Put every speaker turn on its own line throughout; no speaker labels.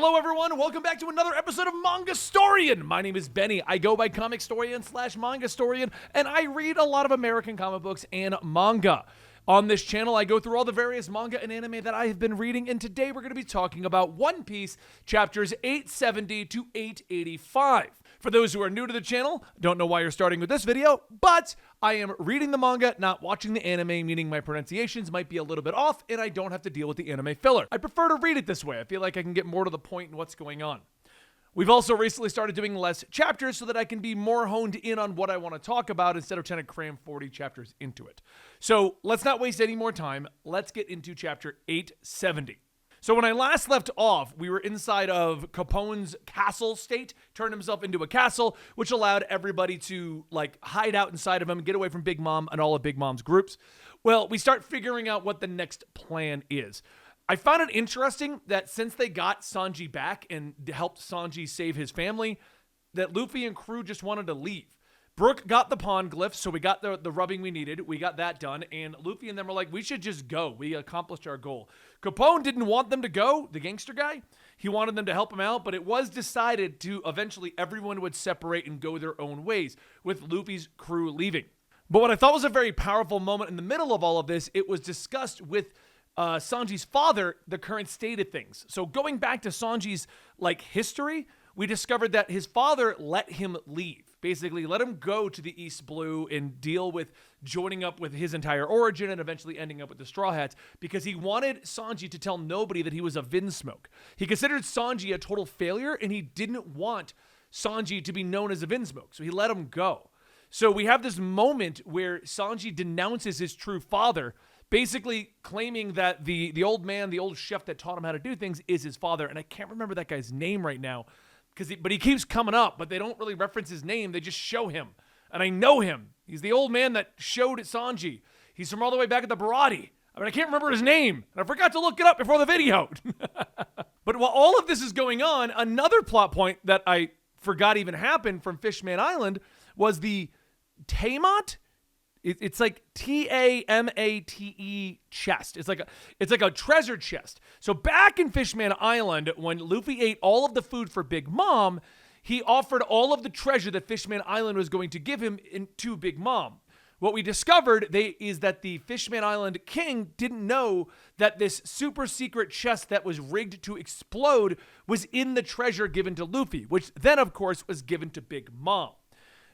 Hello everyone, welcome back to another episode of Manga Storian. My name is Benny. I go by Comic Storian / Manga Storian, and I read a lot of American comic books and manga. On this channel, I go through all the various manga and anime that I have been reading, and today we're going to be talking about One Piece, chapters 870 to 885. For those who are new to the channel, don't know why you're starting with this video, but I am reading the manga, not watching the anime, meaning my pronunciations might be a little bit off, and I don't have to deal with the anime filler. I prefer to read it this way. I feel like I can get more to the point in what's going on. We've also recently started doing less chapters so that I can be more honed in on what I want to talk about instead of trying to cram 40 chapters into it. So let's not waste any more time. Let's get into chapter 870. So when I last left off, we were inside of Capone's castle state, turned himself into a castle, which allowed everybody to hide out inside of him and get away from Big Mom and all of Big Mom's groups. Well, we start figuring out what the next plan is. I found it interesting that since they got Sanji back and helped Sanji save his family, that Luffy and crew just wanted to leave. Brook got the pawn glyph, so we got the rubbing we needed. We got that done, and Luffy and them were like, we should just go. We accomplished our goal. Capone didn't want them to go, the gangster guy. He wanted them to help him out, but it was decided to eventually everyone would separate and go their own ways, with Luffy's crew leaving. But what I thought was a very powerful moment in the middle of all of this, it was discussed with Sanji's father, the current state of things. So going back to Sanji's history, we discovered that his father let him leave. Basically, let him go to the East Blue and deal with joining up with his entire origin and eventually ending up with the Straw Hats because he wanted Sanji to tell nobody that he was a Vinsmoke. He considered Sanji a total failure and he didn't want Sanji to be known as a Vinsmoke, so he let him go. So we have this moment where Sanji denounces his true father, basically claiming that the old man, the old chef that taught him how to do things is his father. And I can't remember that guy's name right now, but he keeps coming up, but they don't really reference his name. They just show him. And I know him. He's the old man that showed Sanji. He's from all the way back at the Barati. I can't remember his name. And I forgot to look it up before the video. But while all of this is going on, another plot point that I forgot even happened from Fishman Island was the Tamat. It's like Tamate chest. It's like a treasure chest. So back in Fishman Island, when Luffy ate all of the food for Big Mom, he offered all of the treasure that Fishman Island was going to give him to Big Mom. What we discovered is that the Fishman Island king didn't know that this super secret chest that was rigged to explode was in the treasure given to Luffy, which then, of course, was given to Big Mom.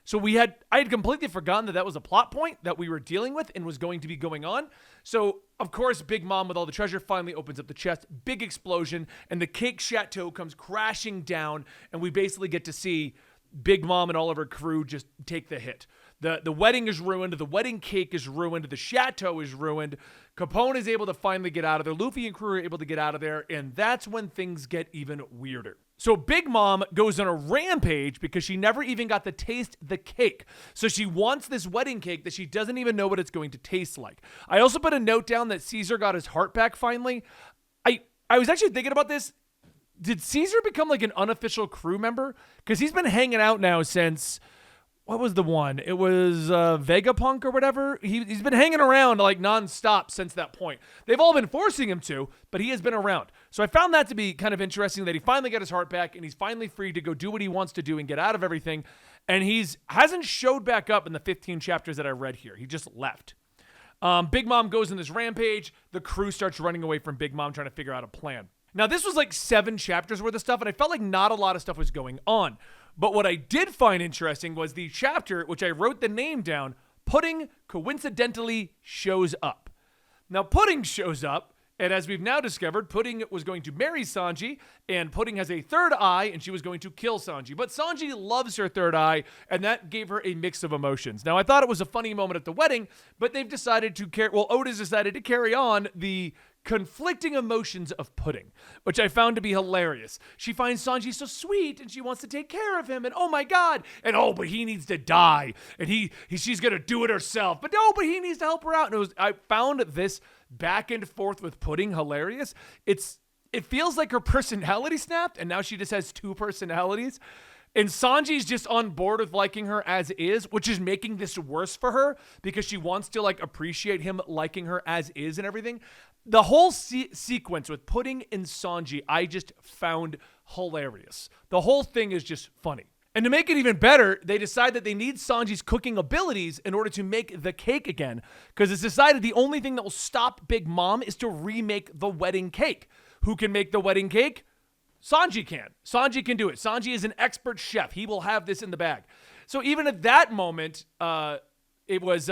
So I had completely forgotten that was a plot point that we were dealing with and was going to be going on. So, of course, Big Mom with all the treasure finally opens up the chest, big explosion, and the cake chateau comes crashing down, and we basically get to see Big Mom and all of her crew just take the hit. The wedding is ruined, the wedding cake is ruined, the chateau is ruined, Capone is able to finally get out of there, Luffy and crew are able to get out of there, and that's when things get even weirder. So Big Mom goes on a rampage because she never even got to taste the cake. So she wants this wedding cake that she doesn't even know what it's going to taste like. I also put a note down that Caesar got his heart back finally. I was actually thinking about this. Did Caesar become like an unofficial crew member? Because he's been hanging out now since... What was the one? It was Vegapunk or whatever. He's been hanging around nonstop since that point. They've all been forcing him to, but he has been around. So I found that to be kind of interesting that he finally got his heart back and he's finally free to go do what he wants to do and get out of everything. And hasn't showed back up in the 15 chapters that I read here. He just left. Big Mom goes on this rampage. The crew starts running away from Big Mom trying to figure out a plan. Now, this was 7 chapters worth of stuff, and I felt like not a lot of stuff was going on. But what I did find interesting was the chapter, which I wrote the name down, Pudding coincidentally shows up. Now, Pudding shows up, and as we've now discovered, Pudding was going to marry Sanji, and Pudding has a third eye, and she was going to kill Sanji. But Sanji loves her third eye, and that gave her a mix of emotions. Now, I thought it was a funny moment at the wedding, but they've decided to Oda's decided to carry on the conflicting emotions of Pudding, which I found to be hilarious. She finds Sanji so sweet and she wants to take care of him and oh my god, and but he needs to die and she's gonna do it herself, but he needs to help her out. And I found this back and forth with Pudding hilarious. It feels like her personality snapped and now she just has 2 personalities. And Sanji's just on board with liking her as is, which is making this worse for her because she wants to appreciate him liking her as is and everything. The whole sequence with Pudding and Sanji, I just found hilarious. The whole thing is just funny. And to make it even better, they decide that they need Sanji's cooking abilities in order to make the cake again, because it's decided the only thing that will stop Big Mom is to remake the wedding cake. Who can make the wedding cake? Sanji can. Sanji can do it. Sanji is an expert chef. He will have this in the bag. So even at that moment, it was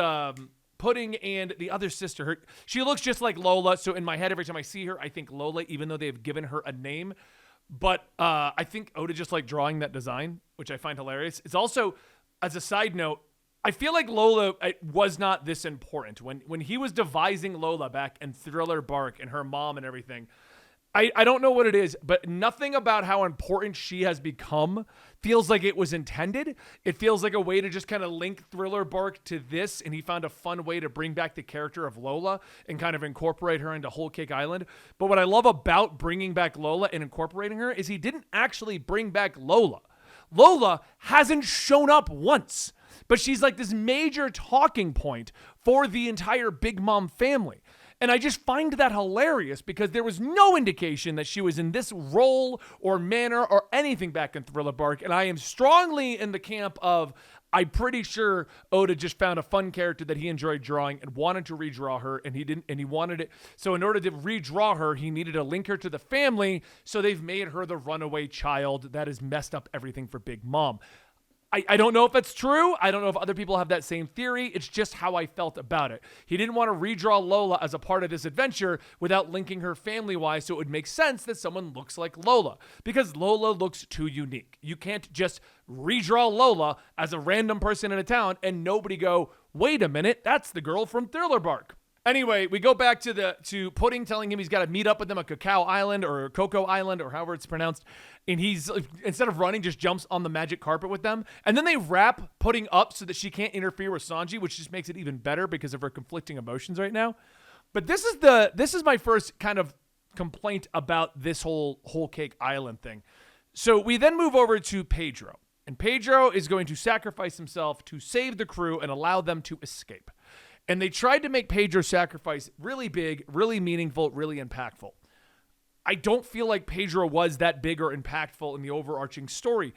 Pudding and the other sister. She looks just like Lola. So in my head, every time I see her, I think Lola, even though they've given her a name. But I think Oda just like drawing that design, which I find hilarious. It's also, as a side note, I feel like Lola was not this important. When he was devising Lola back in Thriller Bark and her mom and everything, I don't know what it is, but nothing about how important she has become feels like it was intended. It feels like a way to just kind of link Thriller Bark to this, and he found a fun way to bring back the character of Lola and kind of incorporate her into Whole Cake Island. But what I love about bringing back Lola and incorporating her is he didn't actually bring back Lola. Lola hasn't shown up once, but she's like this major talking point for the entire Big Mom family. And I just find that hilarious because there was no indication that she was in this role or manner or anything back in Thriller Bark. And I am strongly in the camp of, I'm pretty sure Oda just found a fun character that he enjoyed drawing and wanted to redraw her, and he didn't, and he wanted it. So in order to redraw her, he needed to link her to the family. So they've made her the runaway child that has messed up everything for Big Mom. I don't know if that's true. I don't know if other people have that same theory. It's just how I felt about it. He didn't want to redraw Lola as a part of this adventure without linking her family-wise, so it would make sense that someone looks like Lola, because Lola looks too unique. You can't just redraw Lola as a random person in a town and nobody go, wait a minute, that's the girl from Thriller Bark. Anyway, we go back to Pudding telling him he's got to meet up with them at Cacao Island or Cocoa Island or however it's pronounced. And he's, instead of running, just jumps on the magic carpet with them. And then they wrap Pudding up so that she can't interfere with Sanji, which just makes it even better because of her conflicting emotions right now. But this is my first kind of complaint about this whole Cake Island thing. So we then move over to Pedro. And Pedro is going to sacrifice himself to save the crew and allow them to escape. And they tried to make Pedro's sacrifice really big, really meaningful, really impactful. I don't feel like Pedro was that big or impactful in the overarching story.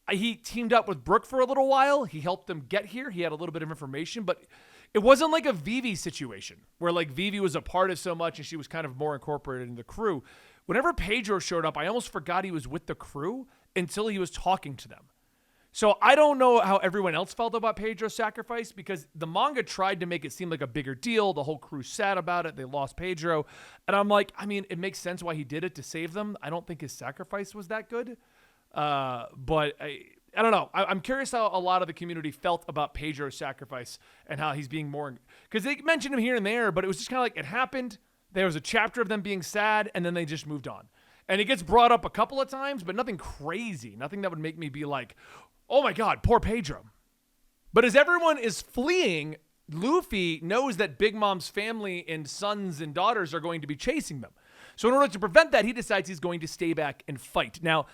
He teamed up with Brook for a little while. He helped them get here. He had a little bit of information, but it wasn't like a Vivi situation where like Vivi was a part of so much and she was kind of more incorporated in the crew. Whenever Pedro showed up, I almost forgot he was with the crew until he was talking to them. So I don't know how everyone else felt about Pedro's sacrifice because the manga tried to make it seem like a bigger deal. The whole crew sad about it. They lost Pedro. And I'm like, I mean, it makes sense why he did it to save them. I don't think his sacrifice was that good. But I don't know. I'm curious how a lot of the community felt about Pedro's sacrifice and how he's being more... Because they mentioned him here and there, but it was just kind of like it happened. There was a chapter of them being sad, and then they just moved on. And it gets brought up a couple of times, but nothing crazy. Nothing that would make me be like... Oh my God, poor Pedro. But as everyone is fleeing, Luffy knows that Big Mom's family and sons and daughters are going to be chasing them. So in order to prevent that, he decides he's going to stay back and fight. Now,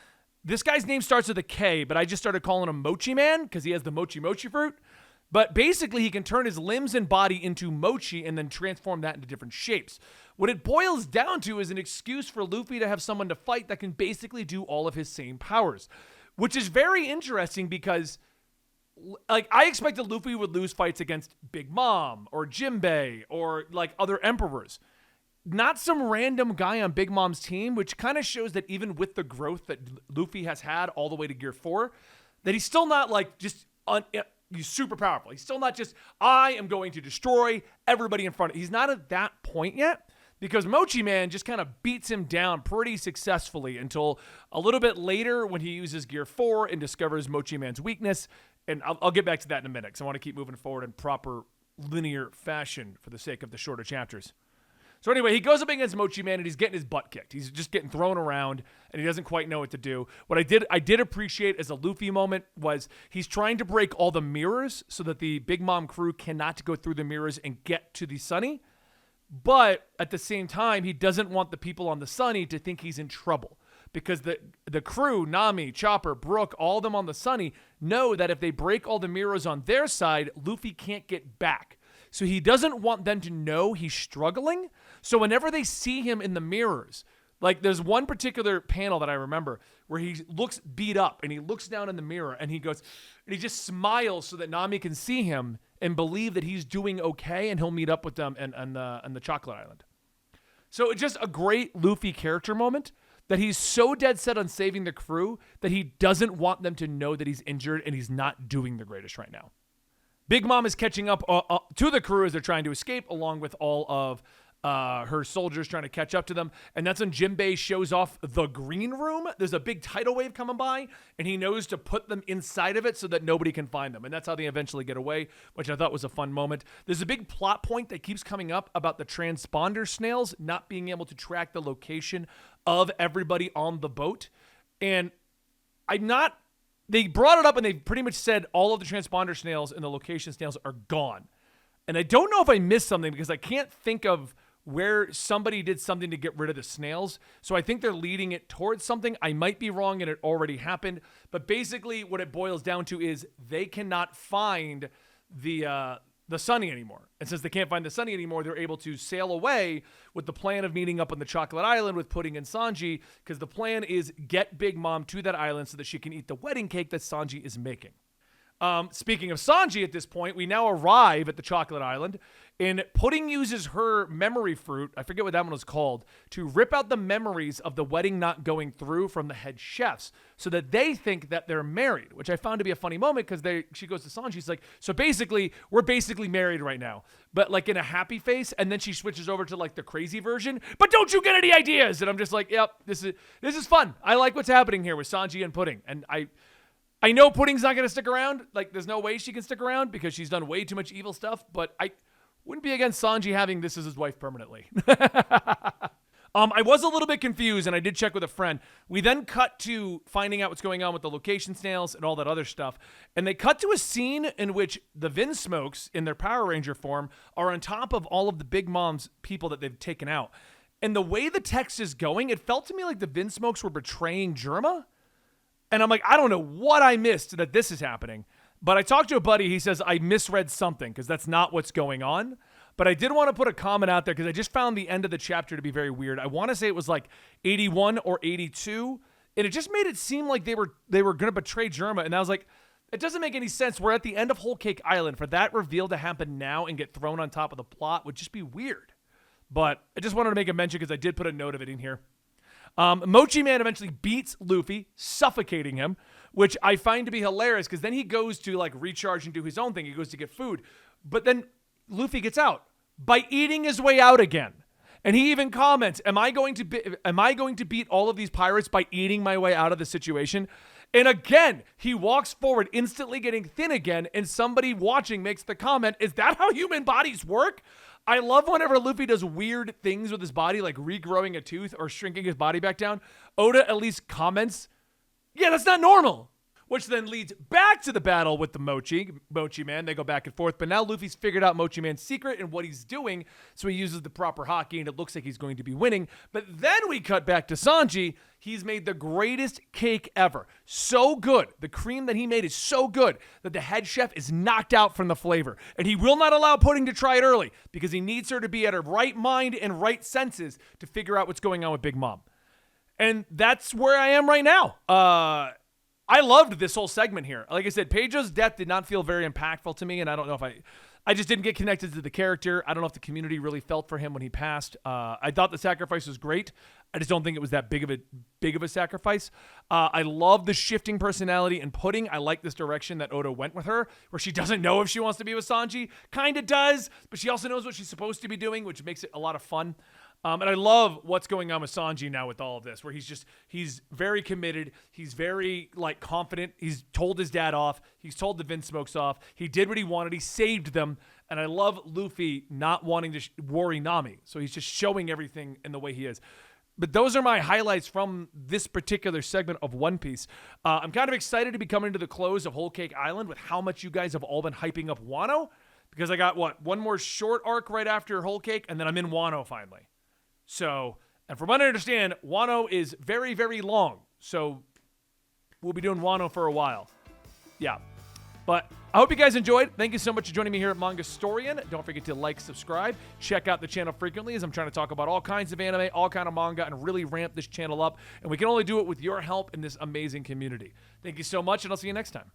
this guy's name starts with a K, but I just started calling him Mochi Man because he has the Mochi Mochi fruit. But basically, he can turn his limbs and body into mochi and then transform that into different shapes. What it boils down to is an excuse for Luffy to have someone to fight that can basically do all of his same powers. Which is very interesting because, like, I expected Luffy would lose fights against Big Mom or Jinbei or, like, other emperors. Not some random guy on Big Mom's team, which kind of shows that even with the growth that Luffy has had all the way to Gear 4, that he's still not, like, just he's super powerful. He's still not just, I am going to destroy everybody in front of him. He's not at that point yet. Because Mochi Man just kind of beats him down pretty successfully until a little bit later when he uses Gear 4 and discovers Mochi Man's weakness. And I'll get back to that in a minute because I want to keep moving forward in proper linear fashion for the sake of the shorter chapters. So anyway, he goes up against Mochi Man and he's getting his butt kicked. He's just getting thrown around and he doesn't quite know what to do. What I did appreciate as a Luffy moment was he's trying to break all the mirrors so that the Big Mom crew cannot go through the mirrors and get to the Sunny. But at the same time, he doesn't want the people on the Sunny to think he's in trouble because the crew, Nami, Chopper, Brook, all of them on the Sunny know that if they break all the mirrors on their side, Luffy can't get back. So he doesn't want them to know he's struggling. So whenever they see him in the mirrors, like there's one particular panel that I remember where he looks beat up and he looks down in the mirror and he goes, and he just smiles so that Nami can see him and believe that he's doing okay and he'll meet up with them on the Chocolate Island. So it's just a great Luffy character moment that he's so dead set on saving the crew that he doesn't want them to know that he's injured and he's not doing the greatest right now. Big Mom is catching up to the crew as they're trying to escape, along with all of her soldiers trying to catch up to them. And that's when Jinbei shows off the green room. There's a big tidal wave coming by, and he knows to put them inside of it so that nobody can find them. And that's how they eventually get away, which I thought was a fun moment. There's a big plot point that keeps coming up about the transponder snails not being able to track the location of everybody on the boat. And they brought it up and they pretty much said all of the transponder snails and the location snails are gone. And I don't know if I missed something because I can't think of where somebody did something to get rid of the snails. So I think they're leading it towards something. I might be wrong and it already happened. But basically what it boils down to is they cannot find the Sunny anymore. And since they can't find the Sunny anymore, they're able to sail away with the plan of meeting up on the Chocolate Island with Pudding and Sanji, because the plan is get Big Mom to that island so that she can eat the wedding cake that Sanji is making. Speaking of Sanji at this point, we now arrive at the Chocolate Island, and Pudding uses her memory fruit, I forget what that one was called, to rip out the memories of the wedding not going through from the head chefs so that they think that they're married, which I found to be a funny moment because she goes to Sanji, she's like, so basically, we're basically married right now, but like in a happy face, and then she switches over to like the crazy version, but don't you get any ideas? And I'm just like, yep, this is fun. I like what's happening here with Sanji and Pudding, and I know Pudding's not going to stick around. Like, there's no way she can stick around because she's done way too much evil stuff. But I wouldn't be against Sanji having this as his wife permanently. I was a little bit confused, and I did check with a friend. We then cut to finding out what's going on with the location snails and all that other stuff. And they cut to a scene in which the Vinsmokes, in their Power Ranger form, are on top of all of the Big Mom's people that they've taken out. And the way the text is going, it felt to me like the Vinsmokes were betraying Germa. And I'm like, I don't know what I missed that this is happening. But I talked to a buddy. He says, I misread something because that's not what's going on. But I did want to put a comment out there because I just found the end of the chapter to be very weird. I want to say it was like 81 or 82. And it just made it seem like they were going to betray Germa. And I was like, it doesn't make any sense. We're at the end of Whole Cake Island. For that reveal to happen now and get thrown on top of the plot would just be weird. But I just wanted to make a mention because I did put a note of it in here. Mochi Man eventually beats Luffy, suffocating him, which I find to be hilarious because then he goes to like recharge and do his own thing. He goes to get food, but then Luffy gets out by eating his way out again. And he even comments, am I going to beat all of these pirates by eating my way out of the situation? And again, he walks forward, instantly getting thin again, and somebody watching makes the comment, is that how human bodies work? I love whenever Luffy does weird things with his body, like regrowing a tooth or shrinking his body back down. Oda at least comments, yeah, that's not normal. Which then leads back to the battle with the Mochi Man. They go back and forth, but now Luffy's figured out Mochi Man's secret and what he's doing, so he uses the proper hockey, and it looks like he's going to be winning. But then we cut back to Sanji. He's made the greatest cake ever. So good. The cream that he made is so good that the head chef is knocked out from the flavor. And he will not allow Pudding to try it early because he needs her to be at her right mind and right senses to figure out what's going on with Big Mom. And that's where I am right now. I loved this whole segment here. Like I said, Pedro's death did not feel very impactful to me, and I don't know if I just didn't get connected to the character. I don't know if the community really felt for him when he passed. I thought the sacrifice was great. I just don't think it was that big of a sacrifice. I love the shifting personality and Pudding. I like this direction that Oda went with her, where she doesn't know if she wants to be with Sanji. Kind of does, but she also knows what she's supposed to be doing, which makes it a lot of fun. And I love what's going on with Sanji now with all of this, where he's very committed. He's very confident. He's told his dad off. He's told the Vinsmokes off. He did what he wanted. He saved them. And I love Luffy not wanting to worry Nami. So he's just showing everything in the way he is. But those are my highlights from this particular segment of One Piece. I'm kind of excited to be coming to the close of Whole Cake Island with how much you guys have all been hyping up Wano. Because I got, one more short arc right after Whole Cake, and then I'm in Wano finally. So, and from what I understand, Wano is very, very long. So, we'll be doing Wano for a while. Yeah. But I hope you guys enjoyed. Thank you so much for joining me here at Manga Storian. Don't forget to like, subscribe, check out the channel frequently as I'm trying to talk about all kinds of anime, all kind of manga, and really ramp this channel up. And we can only do it with your help in this amazing community. Thank you so much, and I'll see you next time.